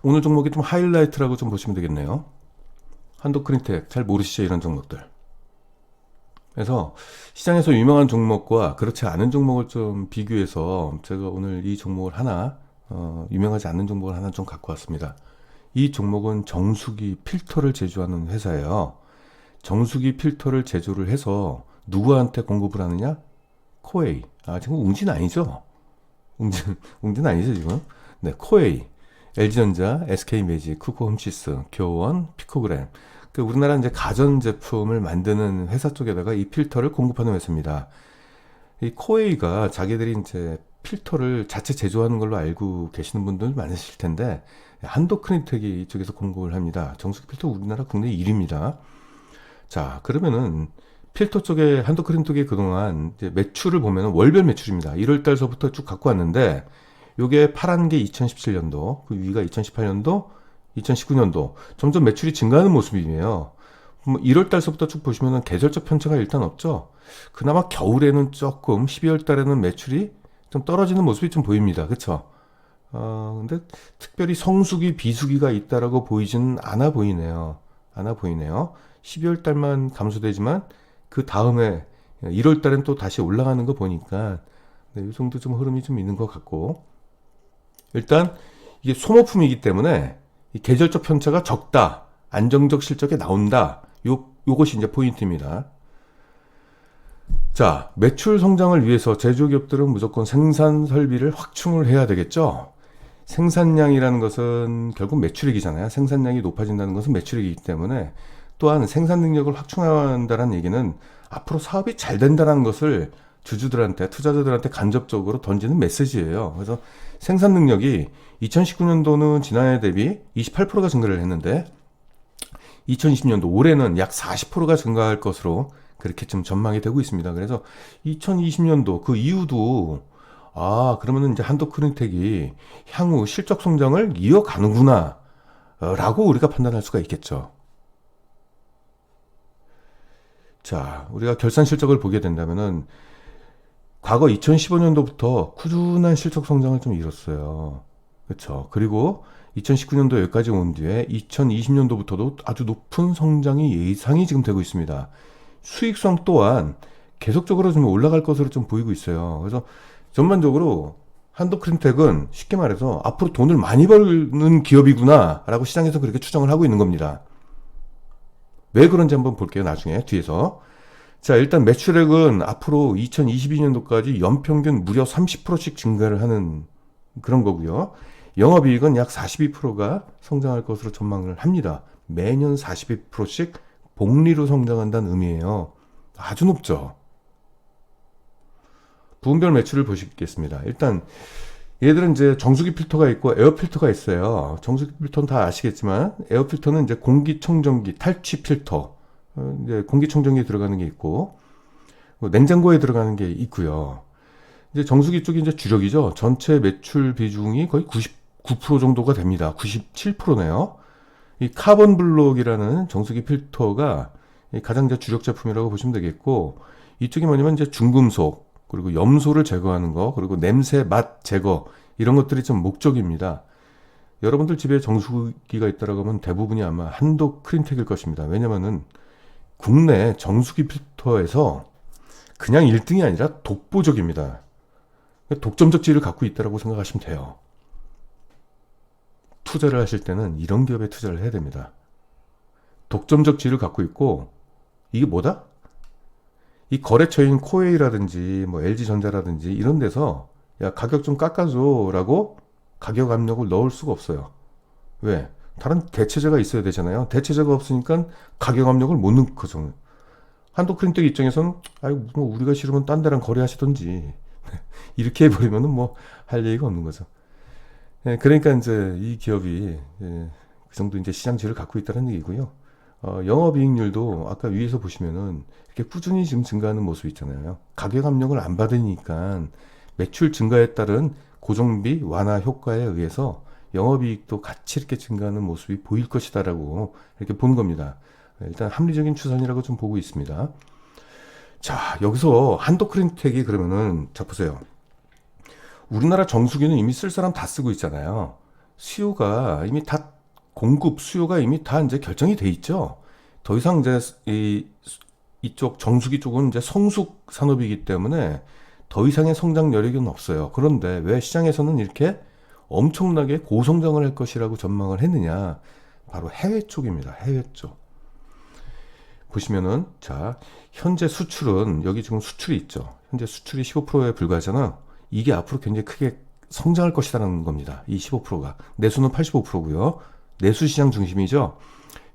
오늘 종목이 좀 하이라이트라고 좀 보시면 되겠네요. 한도크린텍 잘 모르시죠, 이런 종목들. 그래서 시장에서 유명한 종목과 그렇지 않은 종목을 좀 비교해서 제가 오늘 이 종목을 하나 유명하지 않는 종목을 하나 좀 갖고 왔습니다. 이 종목은 정수기 필터를 제조하는 회사예요. 정수기 필터를 제조를 해서 누구한테 공급을 하느냐? 코웨이. 지금 웅진 아니죠? 웅진 아니죠, 지금? 네, 코웨이, LG전자, SK매직, 쿠코홈치스, 교원, 피코그램. 우리나라 이제 가전제품을 만드는 회사 쪽에다가 이 필터를 공급하는 회사입니다. 이 코웨이가 자기들이 이제 필터를 자체 제조하는 걸로 알고 계시는 분들 많으실 텐데, 한도크린텍이 이쪽에서 공급을 합니다. 정수기 필터 우리나라 국내 1위입니다. 자, 그러면은 필터 쪽에 한도크린텍이 그동안 이제 매출을 보면은 월별 매출입니다. 1월 달서부터 쭉 갖고 왔는데, 요게 파란 게 2017년도, 그 위가 2018년도, 2019년도 점점 매출이 증가하는 모습이에요. 1월 달서부터 쭉 보시면은 계절적 편차가 일단 없죠. 그나마 겨울에는 조금, 12월 달에는 매출이 좀 떨어지는 모습이 좀 보입니다. 그쵸? 근데 특별히 성수기, 비수기가 있다라고 보이지는 않아 보이네요. 12월 달만 감소되지만 그 다음에 1월 달엔 또 다시 올라가는 거 보니까 네, 이 정도 좀 흐름이 좀 있는 것 같고, 일단 이게 소모품이기 때문에 이 계절적 편차가 적다, 안정적 실적에 나온다. 요것이 이제 포인트입니다. 자, 매출 성장을 위해서 제조기업들은 무조건 생산 설비를 확충을 해야 되겠죠. 생산량이라는 것은 결국 매출액이잖아요. 생산량이 높아진다는 것은 매출액이기 때문에, 또한 생산 능력을 확충한다는 얘기는 앞으로 사업이 잘 된다는 것을 주주들한테, 투자자들한테 간접적으로 던지는 메시지예요. 그래서 생산 능력이 2019년도는 지난해 대비 28%가 증가를 했는데, 2020년도 올해는 약 40%가 증가할 것으로 그렇게 좀 전망이 되고 있습니다. 그래서 2020년도 그 이후도 그러면은 이제 한도크린텍이 향후 실적 성장을 이어가는구나 라고 우리가 판단할 수가 있겠죠. 자, 우리가 결산 실적을 보게 된다면은 과거 2015년도부터 꾸준한 실적 성장을 좀 이뤘어요. 그렇죠. 그리고 2019년도 여기까지 온 뒤에 2020년도부터도 아주 높은 성장이 예상이 지금 되고 있습니다. 수익성 또한 계속적으로 좀 올라갈 것으로 좀 보이고 있어요. 그래서 전반적으로 한도크린텍은 쉽게 말해서 앞으로 돈을 많이 버는 기업이구나 라고 시장에서 그렇게 추정을 하고 있는 겁니다. 왜 그런지 한번 볼게요, 나중에 뒤에서. 자, 일단 매출액은 앞으로 2022년도까지 연평균 무려 30%씩 증가를 하는 그런 거고요. 영업이익은 약 42%가 성장할 것으로 전망을 합니다. 매년 42%씩 복리로 성장한다는 의미예요. 아주 높죠. 부분별 매출을 보시겠습니다. 일단 얘들은 이제 정수기 필터가 있고 에어 필터가 있어요. 정수기 필터는 다 아시겠지만, 에어 필터는 이제 공기청정기, 탈취 필터, 이제 공기청정기에 들어가는 게 있고, 냉장고에 들어가는 게 있고요. 이제 정수기 쪽이 이제 주력이죠. 전체 매출 비중이 거의 99% 정도가 됩니다. 97%네요. 이 카본 블록이라는 정수기 필터가 가장 이제 주력 제품이라고 보시면 되겠고, 이쪽이 뭐냐면 이제 중금속, 그리고 염소를 제거하는 거, 그리고 냄새, 맛 제거, 이런 것들이 좀 목적입니다. 여러분들 집에 정수기가 있다라고 하면 대부분이 아마 한도크린텍일 것입니다. 왜냐면은 국내 정수기 필터에서 그냥 1등이 아니라 독보적입니다. 독점적 지위를 갖고 있다라고 생각하시면 돼요. 투자를 하실 때는 이런 기업에 투자를 해야 됩니다. 독점적 지위를 갖고 있고, 이게 뭐다? 이 거래처인 코웨이라든지 뭐 LG전자라든지 이런 데서 야, 가격 좀 깎아줘 라고 가격 압력을 넣을 수가 없어요. 왜? 다른 대체제가 있어야 되잖아요. 대체제가 없으니까 가격 압력을 못 넣는 거죠. 한도크린텍 입장에서는 뭐 우리가 싫으면 딴 데랑 거래하시던지 이렇게 해버리면은 뭐 할 얘기가 없는 거죠. 그러니까 이제 이 기업이 그 정도 이제 시장지를 갖고 있다는 얘기고요. 영업이익률도 아까 위에서 보시면은 이렇게 꾸준히 지금 증가하는 모습 있잖아요. 가격 압력을 안 받으니까 매출 증가에 따른 고정비 완화 효과에 의해서 영업이익도 같이 이렇게 증가하는 모습이 보일 것이다라고 이렇게 본 겁니다. 일단 합리적인 추산이라고 좀 보고 있습니다. 자, 여기서 한도크린텍이 그러면은, 자, 보세요. 우리나라 정수기는 이미 쓸 사람 다 쓰고 있잖아요. 수요가 이미 다 공급 수요가 이미 다 이제 결정이 돼 있죠. 더 이상 이제 이쪽 정수기 쪽은 이제 성숙 산업이기 때문에 더 이상의 성장 여력은 없어요. 그런데 왜 시장에서는 이렇게 엄청나게 고성장을 할 것이라고 전망을 했느냐? 바로 해외 쪽입니다. 해외 쪽. 보시면은 자, 현재 수출은 여기 지금 수출이 있죠. 현재 수출이 15%에 불과하잖아. 이게 앞으로 굉장히 크게 성장할 것이라는 겁니다. 이 15%가. 내수는 85%고요. 내수 시장 중심이죠.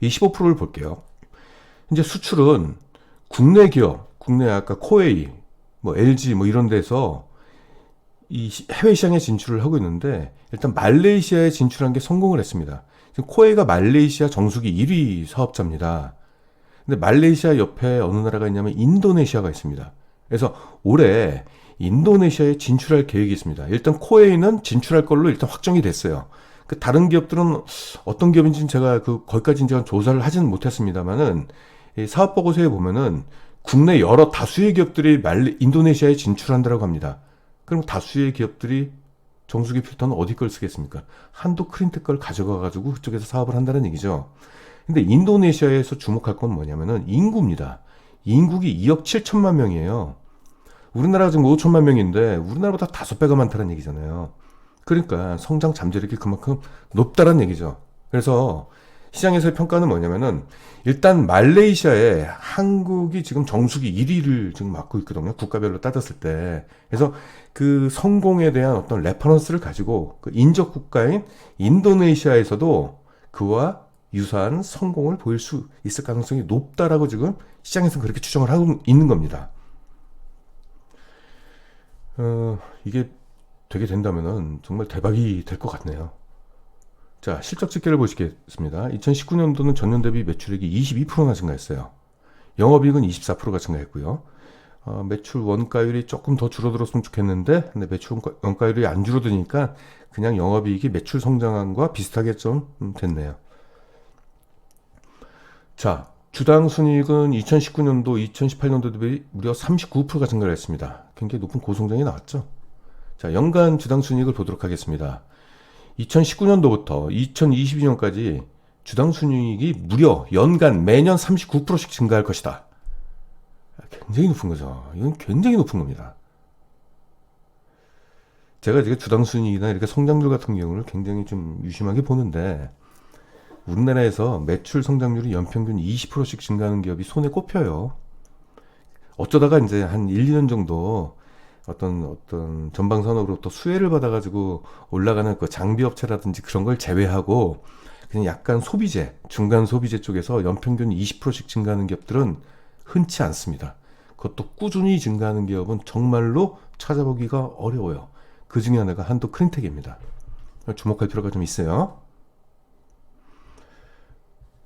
이 15%를 볼게요. 현재 수출은 국내 기업, 국내 아까 코웨이, 뭐 LG 뭐 이런 데서 이 해외 시장에 진출을 하고 있는데 일단 말레이시아에 진출한 게 성공을 했습니다. 지금 코웨이가 말레이시아 정수기 1위 사업자입니다. 근데 말레이시아 옆에 어느 나라가 있냐면 인도네시아가 있습니다. 그래서 올해 인도네시아에 진출할 계획이 있습니다. 일단 코웨이는 진출할 걸로 일단 확정이 됐어요. 그 다른 기업들은 어떤 기업인지는 제가 거기까지는 제가 조사를 하지는 못했습니다만은 이 사업 보고서에 보면은 국내 여러 다수의 기업들이 인도네시아에 진출한다고 합니다. 그럼 다수의 기업들이 정수기 필터는 어디 걸 쓰겠습니까? 한도 크린텍 걸 가져가 가지고 그쪽에서 사업을 한다는 얘기죠. 근데 인도네시아에서 주목할 건 뭐냐면은 인구입니다. 인구가 2억 7천만 명이에요. 우리나라가 지금 5천만 명인데 우리나라보다 5배가 많다는 얘기잖아요. 그러니까 성장 잠재력이 그만큼 높다는 얘기죠. 그래서 시장에서의 평가는 뭐냐면은 일단 말레이시아에 한국이 지금 정수기 1위를 지금 맡고 있거든요. 국가별로 따졌을 때. 그래서 그 성공에 대한 어떤 레퍼런스를 가지고 그 인접 국가인 인도네시아에서도 그와 유사한 성공을 보일 수 있을 가능성이 높다라고 지금 시장에서는 그렇게 추정을 하고 있는 겁니다. 이게 되게 된다면은 정말 대박이 될 것 같네요. 자, 실적 집계를 보시겠습니다. 2019년도는 전년 대비 매출액이 22%나 증가했어요. 영업이익은 24%가 증가했고요. 매출 원가율이 조금 더 줄어들었으면 좋겠는데, 근데 매출 원가율이 안 줄어드니까 그냥 영업이익이 매출 성장함과 비슷하게 좀 됐네요. 자, 주당 순이익은 2019년도, 2018년도 대비 무려 39%가 증가를 했습니다. 굉장히 높은 고성장이 나왔죠. 자, 연간 주당 순이익을 보도록 하겠습니다. 2019년도부터 2022년까지 주당 순이익이 무려 연간 매년 39%씩 증가할 것이다. 굉장히 높은 거죠. 이건 굉장히 높은 겁니다. 제가 이렇게 주당 순이익이나 이렇게 성장률 같은 경우를 굉장히 좀 유심하게 보는데 우리나라에서 매출 성장률이 연평균 20%씩 증가하는 기업이 손에 꼽혀요. 어쩌다가 이제 한 1, 2년 정도 어떤 전방 산업으로부터 수혜를 받아가지고 올라가는 그 장비 업체라든지 그런 걸 제외하고 그냥 약간 소비재, 중간 소비재 쪽에서 연평균 20%씩 증가하는 기업들은 흔치 않습니다. 그것도 꾸준히 증가하는 기업은 정말로 찾아보기가 어려워요. 그 중에 하나가 한도 크린텍입니다. 주목할 필요가 좀 있어요.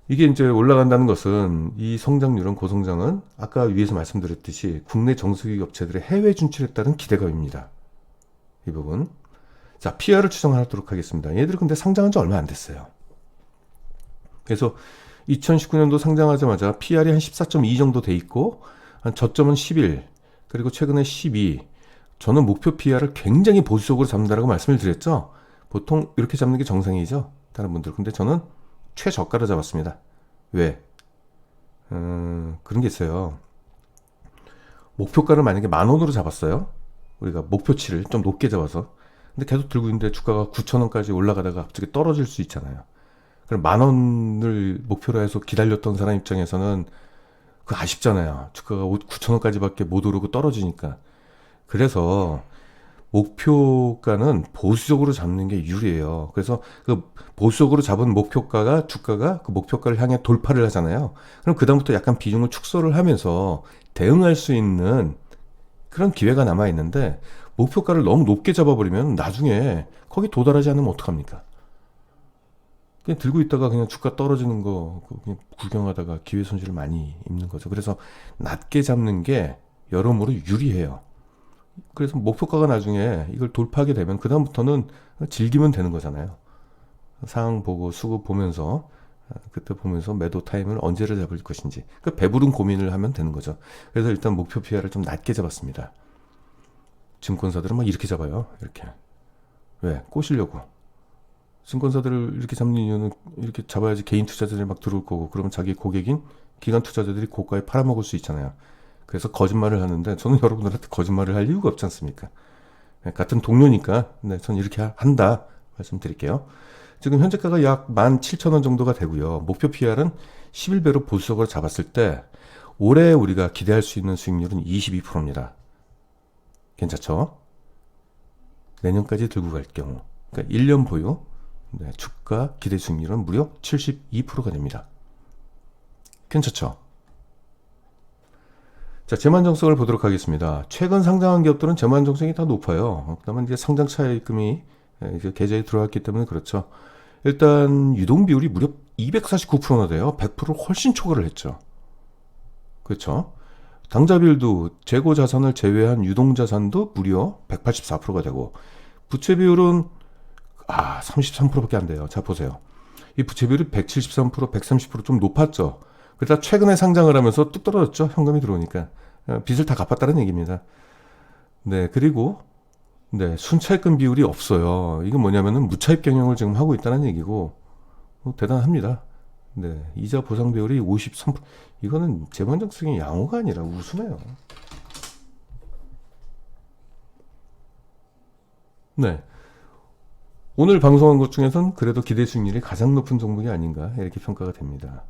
이게 이제 올라간다는 것은 이 성장률은 고성장은 아까 위에서 말씀드렸듯이 국내 정수기 업체들의 해외 진출에 따른 기대감입니다. 이 부분. 자, PR을 추정하도록 하겠습니다. 얘들은 근데 상장한 지 얼마 안 됐어요. 그래서 2019년도 상장하자마자 PR이 한 14.2 정도 돼 있고 한 저점은 11 그리고 최근에 12. 저는 목표 PR을 굉장히 보수적으로 잡는다라고 말씀을 드렸죠. 보통 이렇게 잡는 게 정상이죠. 다른 분들. 근데 저는 최저가를 잡았습니다. 왜? 그런 게 있어요. 목표가를 만약에 10,000원으로 잡았어요. 우리가 목표치를 좀 높게 잡아서. 근데 계속 들고 있는데 주가가 9,000원까지 올라가다가 갑자기 떨어질 수 있잖아요. 그럼 10,000원을 목표로 해서 기다렸던 사람 입장에서는 그 아쉽잖아요. 주가가 9,000원까지밖에 못 오르고 떨어지니까. 그래서 목표가는 보수적으로 잡는 게 유리해요. 그래서 그 보수적으로 잡은 목표가가 주가가 그 목표가를 향해 돌파를 하잖아요. 그럼 그다음부터 약간 비중을 축소를 하면서 대응할 수 있는 그런 기회가 남아 있는데 목표가를 너무 높게 잡아버리면 나중에 거기 도달하지 않으면 어떡합니까? 그냥 들고 있다가 그냥 주가 떨어지는 거 그냥 구경하다가 기회 손실을 많이 입는 거죠. 그래서 낮게 잡는 게 여러모로 유리해요. 그래서 목표가가 나중에 이걸 돌파하게 되면 그다음부터는 즐기면 되는 거잖아요. 상황 보고 수급 보면서 그때 보면서 매도 타임을 언제를 잡을 것인지 그 배부른 고민을 하면 되는 거죠. 그래서 일단 목표 PR을 좀 낮게 잡았습니다. 증권사들은 막 이렇게 잡아요. 이렇게. 왜? 꼬시려고. 증권사들을 이렇게 잡는 이유는 이렇게 잡아야지 개인 투자자들이 막 들어올 거고 그러면 자기 고객인 기관 투자자들이 고가에 팔아먹을 수 있잖아요. 그래서 거짓말을 하는데 저는 여러분들한테 거짓말을 할 이유가 없지 않습니까? 같은 동료니까 네, 저는 이렇게 한다 말씀드릴게요. 지금 현재가가 약 17,000원 정도가 되고요. 목표 PR은 11배로 보수적으로 잡았을 때 올해 우리가 기대할 수 있는 수익률은 22%입니다. 괜찮죠? 내년까지 들고 갈 경우 그러니까 1년 보유 네, 주가 기대 수익률은 무려 72%가 됩니다. 괜찮죠? 자, 재무안정성을 보도록 하겠습니다. 최근 상장한 기업들은 재무안정성이 다 높아요. 그다음에 이제 상장 차입금이 이제 계좌에 들어왔기 때문에 그렇죠. 일단 유동 비율이 무려 249%나 돼요. 100%를 훨씬 초과를 했죠. 그렇죠? 당좌 비율도 재고 자산을 제외한 유동 자산도 무려 184%가 되고 부채 비율은 33%밖에 안 돼요. 자, 보세요. 이 부채 비율이 173%, 130%좀 높았죠. 그러다 최근에 상장을 하면서 뚝 떨어졌죠. 현금이 들어오니까. 빚을 다 갚았다는 얘기입니다. 네, 그리고 네, 순차입금 비율이 없어요. 이건 뭐냐면은 무차입 경영을 지금 하고 있다는 얘기고 대단합니다. 네, 이자 보상 비율이 53%. 이거는 재무안정성이 양호가 아니라 우수네요. 네. 오늘 방송한 것 중에선 그래도 기대 수익률이 가장 높은 종목이 아닌가 이렇게 평가가 됩니다.